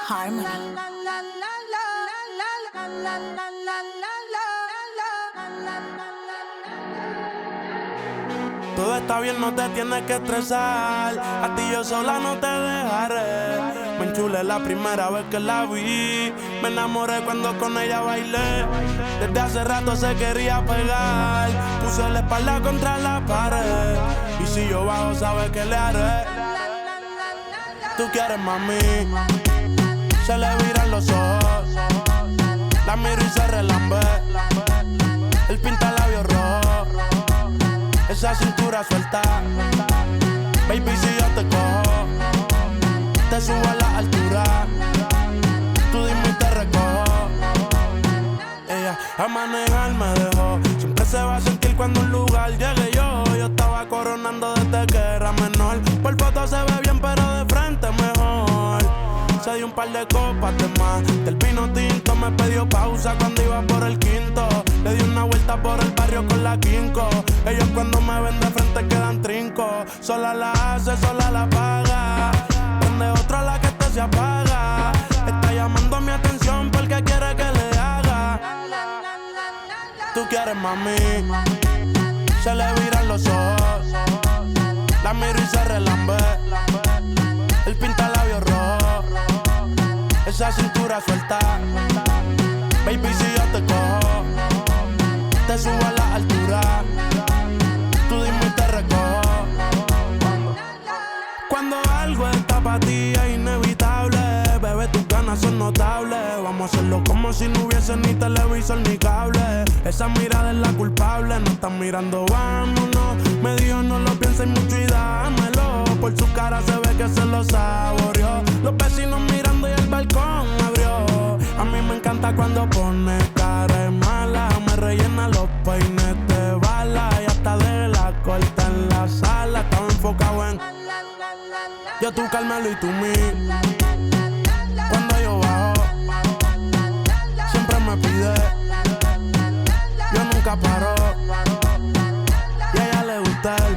Harmony. Todo está bien, no te tienes que estresar. A ti yo sola no te dejaré. Me enchulé la primera vez que la vi. Me enamoré cuando con ella bailé. Desde hace rato se quería pegar. Puse la espalda contra la pared. Y si yo bajo, sabes que le haré. Tú quieres, mami. Se le viran los ojos. La miro y se relambe. Él pinta labios rojos. Esa cintura suelta. Baby, si yo te cojo, te subo a la altura. Tú dime y te recojo. Ella a manejar me dejó. Siempre se va a sentir cuando un lugar llegue yo. Yo estaba coronando desde que era menor. Por foto se ve bien, pero de frente mejor. Se dio un par de copas de más. Del vino tinto me pidió pausa cuando iba por el quinto. Le di una vuelta por el barrio con la quinco. Ellos cuando me ven de frente quedan trinco. Sola la hace, sola la paga. Prende otra la que este se apaga. Está llamando mi atención porque quiere que le haga. Tú quieres, mami. Se le viran los ojos. La miro y se relambe. Él pinta labios rojos. Esa cintura suelta. Baby, si yo te cojo, te subo a la altura. Tú dime y te recojo. Cuando algo está para ti es inevitable. Bebé, tus ganas son notables. Vamos a hacerlo como si no hubiese ni televisor ni cable. Esa mirada es la culpable. No están mirando, vámonos. Me dijo no lo pienses mucho y dámelo. Por su cara se ve que se lo saboreó. Los vecinos mirando y el balcón abrió. A mí me encanta cuando pone cara de mala. Me rellena los peines de bala. Y hasta de la corta en la sala. Estaba enfocado en yo, tú, Carmelo y tú, mí. Cuando yo bajo, siempre me pide. Yo nunca paro. Y a ella le gusta él.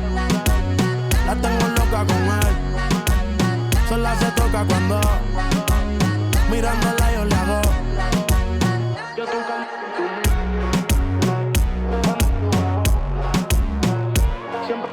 La tengo loca con él. Sola se toca cuando mirándola yo le hago. Yo, tú, Carmelo y tú, mí. Siempre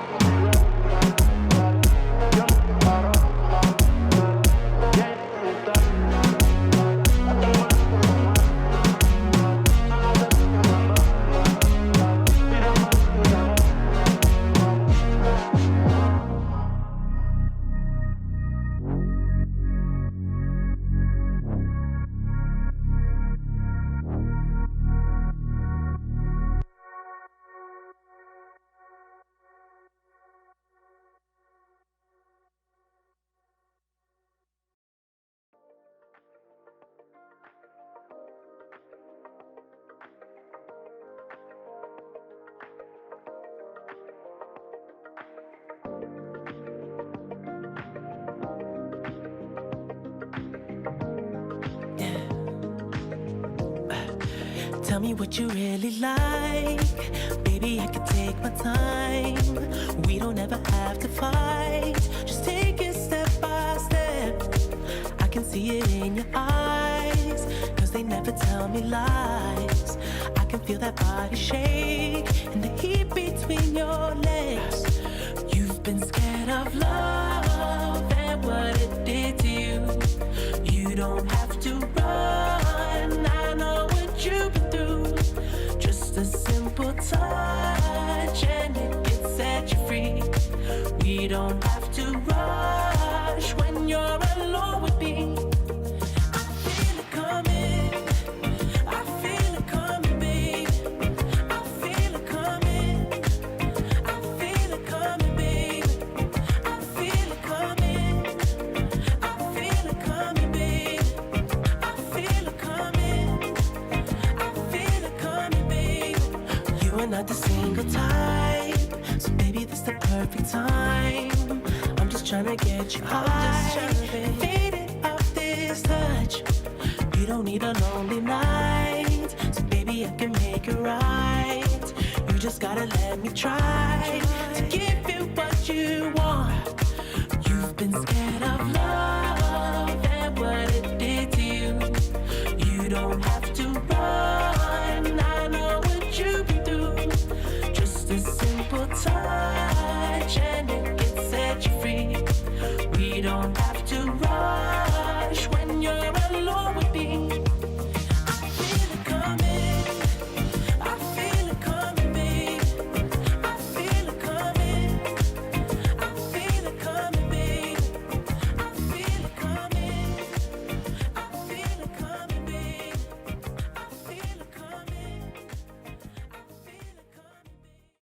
tell me what you really like. Baby, I can take my time. We don't ever have to fight. Just take it step by step. I can see it in your eyes, 'cause they never tell me lies. I can feel that body shake and the heat between your legs. You've been scared of love and what it did to you. You don't have to run, I know what you've been through. Just a simple touch and it can set you free. We don't have to rush when you're alone with me. I feel it coming, I feel it coming, babe. I feel it coming, I feel it coming, babe. I feel it coming, I feel it coming, babe. I feel it coming, I feel it coming, babe. You are not the single type, so maybe this the perfect time. I'm just trying to get you high, faded off this touch. You don't need a lonely night, so baby I can make it right. You just gotta let me try to give you what you want. You've been scared of love and what it did Just a simple touch and it can set you free. We don't have to